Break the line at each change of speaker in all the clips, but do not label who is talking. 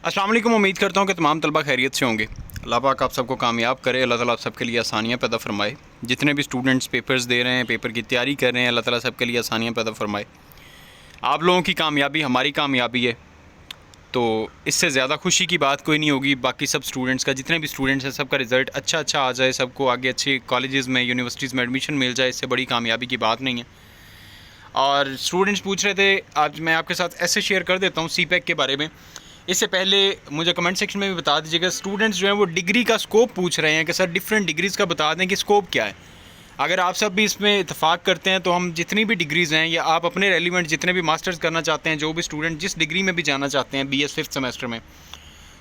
अस्सलाम वालेकुम। उम्मीद करता हूँ कि तमाम तलबा खैरियत से होंगे। अल्लाह पाक आप सबको कामयाब करे, अल्लाह ताला आप सबके लिए आसानियाँ पैदा फरमाए। जितने भी स्टूडेंट्स पेपर्स दे रहे हैं, पेपर की तैयारी कर रहे हैं, अल्लाह ताला सबके लिए आसानियाँ पैदा फरमाए। आप लोगों की कामयाबी हमारी कामयाबी है, तो इससे ज़्यादा खुशी की बात कोई नहीं होगी। बाकी सब स्टूडेंट्स का, जितने भी स्टूडेंट्स हैं, सबका रिज़ल्ट अच्छा आ जाए, सबको आगे अच्छे कॉलेजेस में, यूनिवर्सिटीज़ में एडमिशन मिल जाए, इससे बड़ी कामयाबी की बात नहीं है। और स्टूडेंट्स पूछ रहे थे, आज मैं आपके साथ ऐसे शेयर कर देता हूँ CPEC के बारे में। इससे पहले मुझे कमेंट सेक्शन में भी बता दीजिएगा, स्टूडेंट्स जो हैं वो डिग्री का स्कोप पूछ रहे हैं कि सर डिफरेंट डिग्रीज़ का बता दें कि स्कोप क्या है। अगर आप सब भी इसमें इत्तेफाक करते हैं तो हम जितनी भी डिग्रीज़ हैं, या आप अपने रेलिवेंट जितने भी मास्टर्स करना चाहते हैं, जो भी स्टूडेंट जिस डिग्री में भी जाना चाहते हैं BS 5th सेमेस्टर में,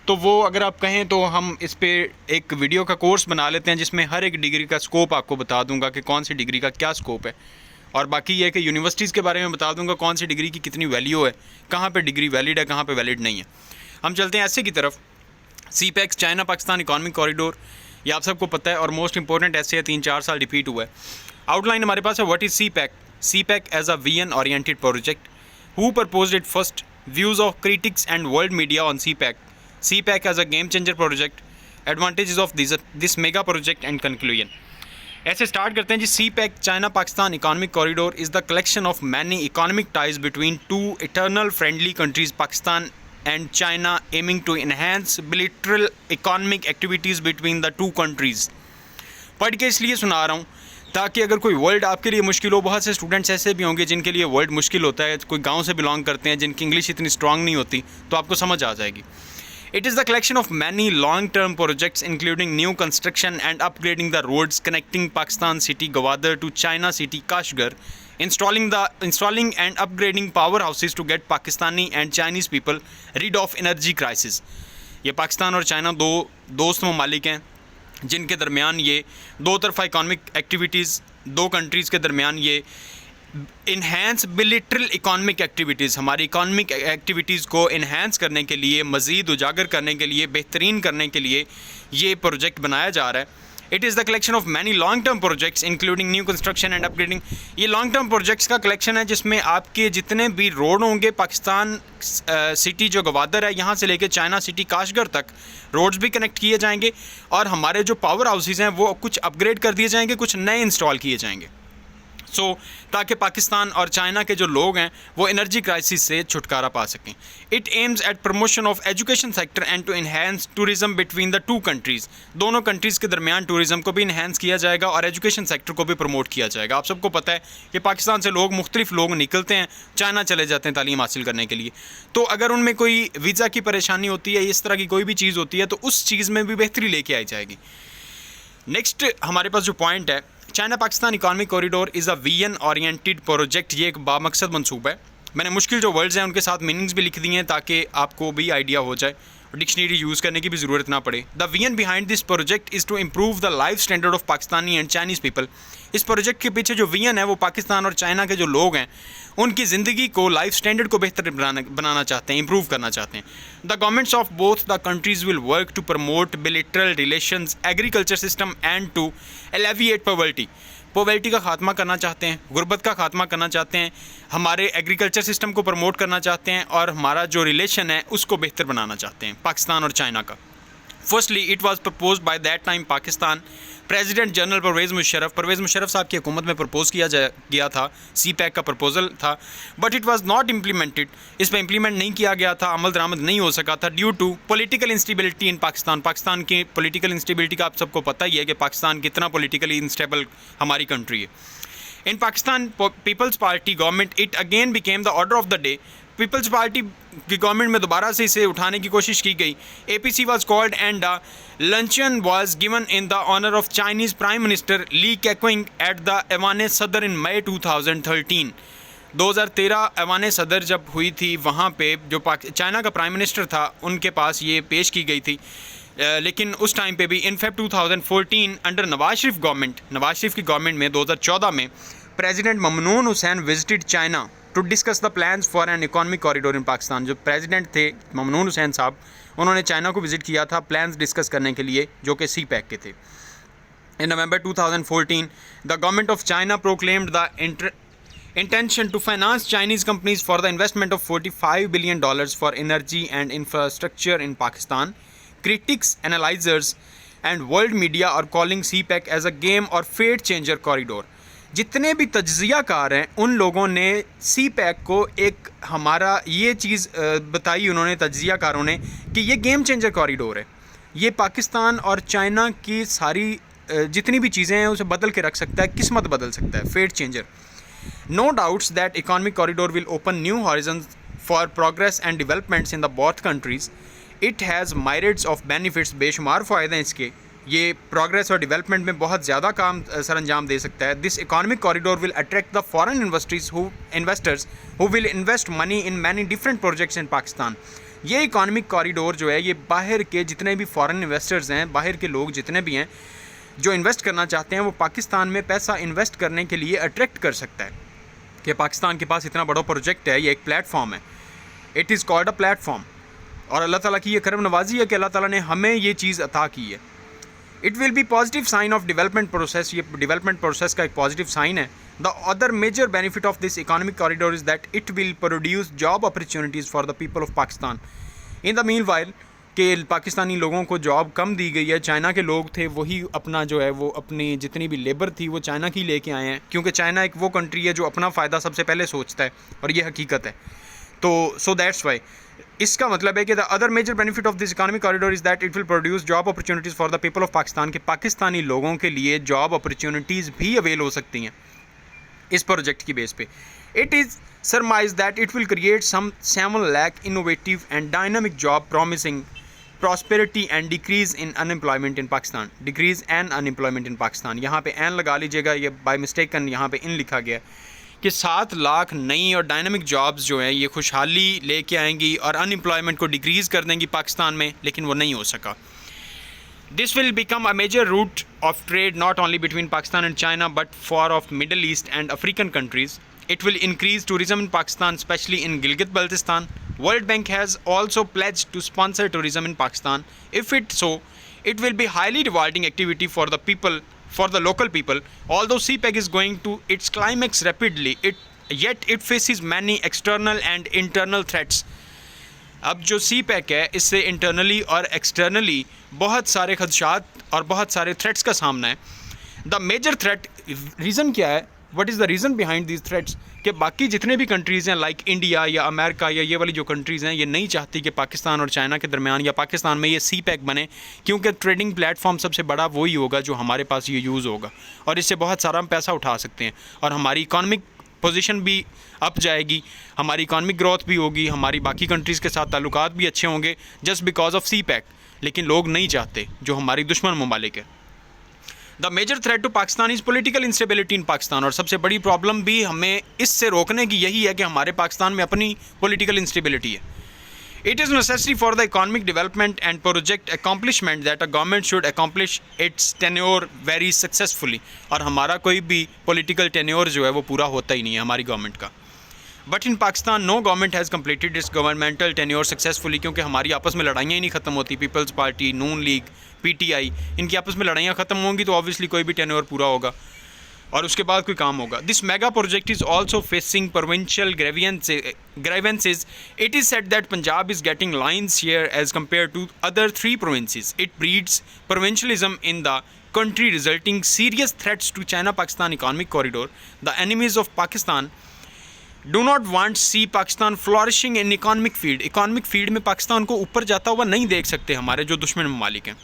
तो वो अगर आप कहें तो हम इस पर एक वीडियो का कोर्स बना लेते हैं जिसमें हर एक डिग्री का स्कोप आपको बता दूंगा कि कौन सी डिग्री का क्या स्कोप है। और बाकी ये कि यूनिवर्सिटीज़ के बारे में बता दूंगा कौन सी डिग्री की कितनी वैल्यू है, कहाँ पे डिग्री वैलिड है, कहाँ पे वैलिड नहीं है। हम चलते हैं ऐसे की तरफ। CPEC China Pakistan economic corridor, ये आप सबको पता है और मोस्ट इंपॉर्टेंट ऐसे है, 3-4 साल रिपीट हुआ है। आउटलाइन हमारे पास है, what is CPEC as a VN oriented project, who proposed it first, views of critics and world media on CPEC as a game changer project, advantages of this mega project and conclusion. ऐसे start करते हैं जी। CPEC China Pakistan economic corridor is the collection of many economic ties between two eternal friendly countries Pakistan and China, aiming to enhance bilateral economic activities between the two countries। पढ़ के इसलिए सुना रहा हूँ ताकि अगर कोई वर्ड आपके लिए मुश्किल हो, बहुत से स्टूडेंट्स ऐसे भी होंगे जिनके लिए वर्ड मुश्किल होता है, कोई गांव से बिलोंग करते हैं, जिनकी इंग्लिश इतनी स्ट्रांग नहीं होती, तो आपको समझ आ जाएगी। It is the collection of many long-term projects including new construction and upgrading the roads connecting Pakistan city Gwadar to China city Kashgar, installing and upgrading powerhouses to get Pakistani and Chinese people rid of energy crisis। ये पाकिस्तान और China दो दोस्त ममालिक हैं जिनके दरमियान ये दो तरफा इकॉनमिक एक्टिविटीज़, दो कंट्रीज़ के दरमियान ये इन्हेंस बिलेटरल इकॉनमिक एक्टिविटीज़, हमारी इकॉनमिक एक्टिविटीज़ को इन्हेंस करने के लिए, मज़ीद उजागर करने के लिए, बेहतरीन करने के लिए ये प्रोजेक्ट बनाया जा रहा है। It is the collection of many long term projects including new construction and upgrading. ये लॉन्ग टर्म प्रोजेक्ट्स का कलेक्शन है जिसमें आपके जितने भी रोड होंगे, पाकिस्तान सिटी जो गवादर है यहाँ से लेके चाइना सिटी काशगर तक रोड्स भी कनेक्ट किए जाएंगे, और हमारे जो पावर हाउसेज़ हैं वो कुछ अपग्रेड कर दिए जाएंगे, कुछ नए इंस्टॉल किए जाएंगे, ताकि पाकिस्तान और चाइना के जो लोग हैं वो एनर्जी क्राइसिस से छुटकारा पा सकें। It aims at promotion of education sector and to enhance tourism between the two countries. दोनों कंट्रीज़ के दरमियान टूरिज़्म को भी इन्हेंस किया जाएगा और एजुकेशन सेक्टर को भी प्रमोट किया जाएगा। आप सबको पता है कि पाकिस्तान से लोग, मुख्तलिफ लोग निकलते हैं, चाइना चले जाते हैं तालीम हासिल करने के लिए, तो अगर उनमें कोई वीज़ा की परेशानी होती है, इस तरह की कोई भी चीज़ होती है, तो उस चीज़ में भी बेहतरी लेके आई जाएगी। नेक्स्ट हमारे पास जो पॉइंट है, China Pakistan economic corridor is a VN oriented project. ये एक बामकसद मंसूबा है। मैंने मुश्किल जो वर्ड्स हैं उनके साथ मीनिंग्स भी लिख दिए हैं ताकि आपको भी आइडिया हो जाए, डिक्शनरी यूज़ करने की भी ज़रूरत ना पड़े। The VN behind this project is to improve the life standard of Pakistani and Chinese people. इस प्रोजेक्ट के पीछे जो VN है वो पाकिस्तान और चाइना के जो लोग हैं उनकी ज़िंदगी को, लाइफ स्टैंडर्ड को बेहतर बनाना चाहते हैं, इंप्रूव करना चाहते हैं। The governments of both the countries will work to promote bilateral relations, agriculture system and to alleviate poverty का खात्मा करना चाहते हैं, गुर्बत का खात्मा करना चाहते हैं, हमारे एग्रीकल्चर सिस्टम को प्रमोट करना चाहते हैं, और हमारा जो रिलेशन है उसको बेहतर बनाना चाहते हैं पाकिस्तान और चाइना का। Firstly it was proposed by that time Pakistan president general Pervez Musharraf साहब की हुकूमत में प्रपोज किया गया था, CPEC का प्रपोजल था, but it was not implemented. इस पर इम्प्लीमेंट नहीं किया गया था, अमल दरामद नहीं हो सका था, due to political instability in Pakistan. Pakistan की पॉलिटिकल इंस्टेबिलिटी का आप सबको पता ही है कि पाकिस्तान कितना पॉलिटिकली इंस्टेबल हमारी कंट्री है। In Pakistan Peoples Party government it again became the order of the day. Peoples Party की गवर्नमेंट में दोबारा से इसे उठाने की कोशिश की गई। APC was called and luncheon was given in the honour of Chinese prime minister Li Keqiang at the Aiwan Sadr in मई 2013। 2013 ऐवान सदर जब हुई थी, वहाँ पे जो चाइना का प्राइम मिनिस्टर था उनके पास ये पेश की गई थी। लेकिन उस टाइम पे भी in Feb 2014 under Nawaz Sharif की गवर्नमेंट में 2014 में president Mamnoon Hussain visited China to discuss the plans for an economic corridor in Pakistan. जो प्रेसिडेंट थे ममनून हुसैन साहब, उन्होंने चाइना को विज़िट किया था प्लान्स डिस्कस करने के लिए जो कि CPEC के थे। इन नवंबर 2014 the government of China proclaimed the intention to finance Chinese companies for the investment of $45 billion for energy and infrastructure in Pakistan. Critics, analyzers and world media are calling CPEC as a game or fate changer corridor. जितने भी तज्ज़ियाकार हैं उन लोगों ने CPEC को एक हमारा ये चीज़ बताई, उन्होंने तज्ज़ियाकारों ने, कि ये गेम चेंजर कॉरिडोर है, ये पाकिस्तान और चाइना की सारी जितनी भी चीज़ें हैं उसे बदल के रख सकता है, किस्मत बदल सकता है, fate changer. No doubts that economic corridor will open new horizons for progress and developments in the both countries. It has myriads of benefits. बेशुमार फ़ायदे हैं इसके, ये प्रोग्रेस और डेवलपमेंट में बहुत ज़्यादा काम सर अंजाम दे सकता है. This economic corridor will attract the foreign investors who will invest money in many different projects in Pakistan. ये इकोनॉमिक कॉरिडोर जो है ये बाहर के जितने भी फॉरेन इन्वेस्टर्स हैं, बाहर के लोग जितने भी हैं जो इन्वेस्ट करना चाहते हैं, वो पाकिस्तान में पैसा इन्वेस्ट करने के लिए अट्रैक्ट कर सकता है कि पाकिस्तान के पास इतना बड़ा प्रोजेक्ट है, ये एक प्लेटफॉर्म है. It is called a platform. और अल्लाह ताला की ये करम नवाजी है कि अल्लाह ताला ने हमें ये चीज़ अता की है. It will be positive sign of development process. ये डेवलपमेंट प्रोसेस का एक पॉजिटिव साइन है. The other major benefit of this economic corridor is that it will produce job opportunities for the people of Pakistan. In the meanwhile कि पाकिस्तानी लोगों को job कम दी गई है, China के लोग थे वही अपना जो है वो अपनी जितनी भी लेबर थी वो चाइना की लेके आए हैं, क्योंकि चाइना एक वो कंट्री है जो अपना फ़ायदा सबसे पहले सोचता है और ये हकीकत है. तो सो दैट्स वाई इसका मतलब है कि the other major benefit of this economic corridor is that it will produce job opportunities for the people of Pakistan. के पाकिस्तानी लोगों के लिए जॉब अपॉर्चुनिटीज़ भी अवेल हो सकती हैं इस प्रोजेक्ट की बेस पे. It is surmise that it will create some 7 lakh innovative and dynamic job promising prosperity and decrease in unemployment in Pakistan. Decrease and unemployment in Pakistan. यहाँ पे N लगा लीजिएगा, ये बाई मिस्टेकन यहाँ पे इन लिखा गया कि 7 लाख नई और डायनामिक जॉब्स जो हैं ये खुशहाली लेके आएंगी और अनएम्प्लॉयमेंट को डिक्रीज़ कर देंगी पाकिस्तान में, लेकिन वो नहीं हो सका. This will become a major route of trade not only between Pakistan and China but for of Middle East and African countries. It will increase tourism in Pakistan, especially in Gilgit-Baltistan. World Bank has also pledged to sponsor tourism in Pakistan. If it so, it will be highly rewarding activity for the people, for the local people. Although CPEC is going to its climax rapidly, yet it faces many external and internal threats. अब जो CPEC है इससे internally और externally बहुत सारे खदशात और बहुत सारे थ्रेट्स का सामना है. द मेजर थ्रेट रीज़न क्या है, what is the reason behind these threats, कि बाकी जितने भी कंट्रीज़ हैं लाइक इंडिया या अमेरिका या ये वाली जो कंट्रीज़ हैं ये नहीं चाहती कि पाकिस्तान और चाइना के दरमियान या पाकिस्तान में ये CPEC बने, क्योंकि ट्रेडिंग प्लेटफॉर्म सबसे बड़ा वही होगा जो हमारे पास ये यूज़ होगा और इससे बहुत सारा हम पैसा उठा सकते हैं और हमारी इकॉनमिक पोजीशन भी अप जाएगी, हमारी इकॉनमिक ग्रोथ भी होगी, हमारी बाकी कंट्रीज़ के साथ ताल्लुकात भी अच्छे होंगे जस्ट बिकॉज ऑफ CPEC. लेकिन लोग नहीं चाहते, जो हमारी दुश्मन ममालिक है. The major threat to Pakistan is political instability in Pakistan. और सबसे बड़ी प्रॉब्लम भी हमें इससे रोकने की यही है कि हमारे पाकिस्तान में अपनी पोलिटिकल इंस्टेबिलिटी है. It is necessary for the economic development and project accomplishment that a government should accomplish it's tenure very successfully. और हमारा कोई भी पोलिटिकल टेन्योर जो है वो पूरा होता ही नहीं है हमारी गवर्नमेंट का. But in Pakistan no government has completed its governmental tenure successfully, क्योंकि हमारी आपस में लड़ाइयाँ ही नहीं ख़त्म होती. पीपल्स पार्टी, नून लीग, PTI, इनकी आपस में लड़ाइयाँ ख़त्म होंगी तो ऑब्वियसली कोई भी टेन्योर पूरा होगा और उसके बाद कोई काम होगा. This mega project is also facing provincial grievances. It is said that Punjab is getting lion's share as compared to other 3 provinces. It breeds provincialism in the country, resulting serious threats to China-Pakistan economic corridor. The enemies of Pakistan do not want see Pakistan flourishing in economic field. Economic field में पाकिस्तान को ऊपर जाता हुआ नहीं देख सकते हमारे जो दुश्मन ममालिक हैं.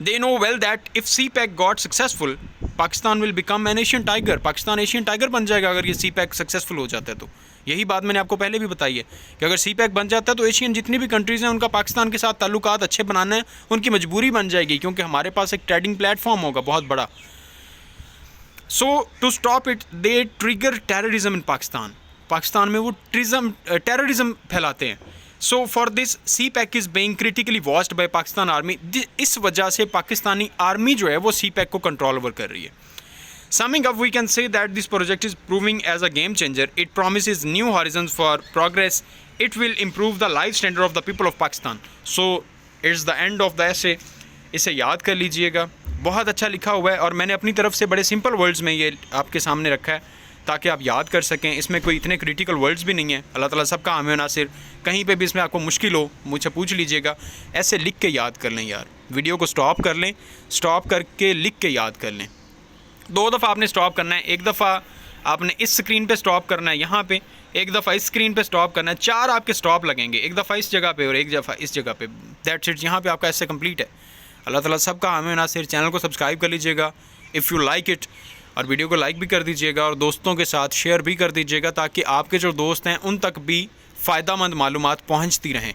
They know well that if CPEC got successful, Pakistan will become an Asian tiger. Pakistan Asian tiger बन जाएगा अगर ये CPEC सक्सेसफुल हो जाता है तो. यही बात मैंने आपको पहले भी बताई है कि अगर CPEC बन जाता है तो एशियन जितनी भी कंट्रीज़ हैं उनका पाकिस्तान के साथ ताल्लुकात अच्छे बनाना है उनकी मजबूरी बन जाएगी, क्योंकि हमारे पास एक ट्रेडिंग प्लेटफॉर्म होगा बहुत बड़ा. So to stop it they trigger terrorism in Pakistan. Pakistan में वो टेररिज्म फैलाते हैं. So for this CPEC is being critically watched by Pakistan army. इस वजह से पाकिस्तानी आर्मी जो है वो CPEC को कंट्रोल ओवर कर रही है. Summing up, we can say that this project is proving as a game changer. It promises new horizons for progress. It will improve the life standard of the people of Pakistan. So it's the end of the essay. इसे याद कर लीजिएगा, बहुत अच्छा लिखा हुआ है और मैंने अपनी तरफ से बड़े सिंपल वर्ड्स में ये आपके सामने रखा है ताकि आप याद कर सकें। इसमें कोई इतने क्रिटिकल वर्ड्स भी नहीं हैं। अल्लाह ताला सबका हामी व नासिर। कहीं पे भी इसमें आपको मुश्किल हो मुझसे पूछ लीजिएगा। ऐसे लिख के याद कर लें यार। वीडियो को स्टॉप कर लें, स्टॉप करके लिख के याद कर लें। 2 दफ़ा आपने स्टॉप करना है। एक दफ़ा आपने इस स्क्रीन पे स्टॉप करना है यहाँ पे, एक दफ़ा इस स्क्रीन पे स्टॉप करना है। 4 आपके स्टॉप लगेंगे, एक दफ़ा इस जगह पे और एक दफ़ा इस जगह पे। That's it. यहाँ पे आपका ऐसे कंप्लीट है। अल्लाह ताला सबका हामी व नासिर। चैनल को सब्सक्राइब कर लीजिएगा इफ़ यू लाइक इट, और वीडियो को लाइक भी कर दीजिएगा और दोस्तों के साथ शेयर भी कर दीजिएगा ताकि आपके जो दोस्त हैं उन तक भी फ़ायदामंद मालूमात पहुँचती रहें।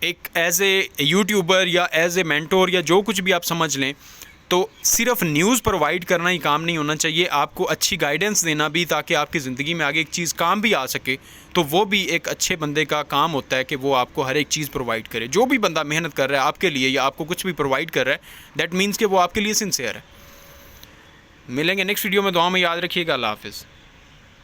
एक एज़ ए यूट्यूबर या एज़ ए मेंटोर या जो कुछ भी आप समझ लें, तो सिर्फ न्यूज़ प्रोवाइड करना ही काम नहीं होना चाहिए। आपको अच्छी गाइडेंस देना भी, ताकि आपकी ज़िंदगी में आगे एक चीज़ काम भी आ सके, तो वो भी एक अच्छे बंदे का काम होता है कि वो आपको हर एक चीज़ प्रोवाइड करे। जो भी बंदा मेहनत कर रहा है आपके लिए या आपको कुछ भी प्रोवाइड कर रहा है, दैट मीन्स कि वो आपके लिए सिंसियर है। मिलेंगे नेक्स्ट वीडियो में। दुआ में याद रखिएगा। अल्लाह हाफ़िज़।